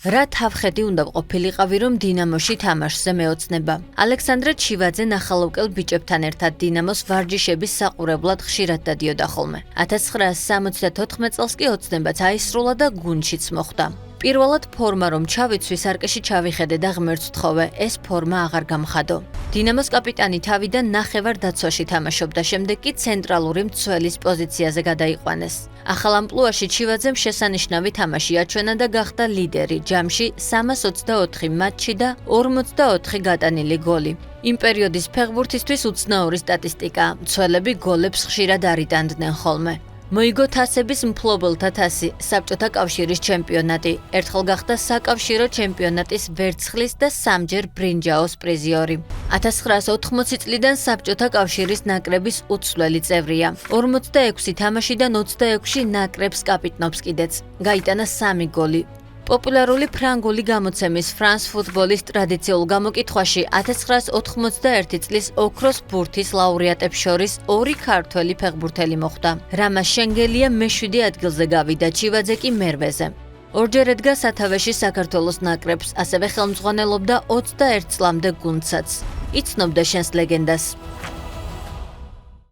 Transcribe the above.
რა თავხედი უნდა ყოფილიყავი, რომ დინამოში თამაშზე მეოცნება. ალექსანდრე ჩივაძე ნახალოვკელ ბიჭებთან ერთად დინამოს ვარჯიშების საყურებლად ხშირად დადიოდა ხოლმე. 1974 წელს კი ოცნებაც აისრულა და გუნდშიც მოხვდა. პირველად ფორმა რომ ჩავიცვი, სარკეში ჩავიხედე და ღმერთს ვთხოვე, ეს ფორმა აღარ გამხადო. დინამოს კაპიტანი თავიდან ნახევარ დაცვაში თამაშობდა, შემდეგ კი ცენტრალური მცველის პოზიციაზე გადაიყვანეს. ახალ ამპლუაში ჩივაძემ შესანიშნავი თამაში აჩვენა და გახდა ლიდერი ჯამში 324 მატჩი და 44 გატანილი გოლი. იმ პერიოდის ფეხბურთისთვის უცნაური სტატისტიკა, მცველები გოლებს ხშირად არიტანდნენ ხოლმე. მოიგო თასების მფლობელთა თასი, საბჭოთა კავშირის ჩემპიონატი, ერთხელ გახდა საკავშირო ჩემპიონატის ვერცხლის და სამჯერ ბრინჯაოს პრიზიორი. 1980 წლიდან საბჭოთა კავშირის ნაკრების უცვლელი წევრია. 46 თამაშიდან 26-ში ნაკრებს კაპიტნობს კიდეც. გაიტანა 3 გოლი. პოპულარული ფრანგული გამოცემის France Football-ის ტრადიციულ გამოკითხვაში 1991 წლის ოქროს ბურთის ლაურეატებს შორის 2 ქართველი ფეხბურთელი მოხვდა. რამა შენგელია მე-7 ადგილზე გავიდა, ჩივაძე კი მერვეზე. ორჯერ ედგა სათავეში საქართველოს ნაკრებს, ასევე ხელმძღვანელობდა 21 წლამდე გუნდსაც. იცნობდა შენს ლეგენდას.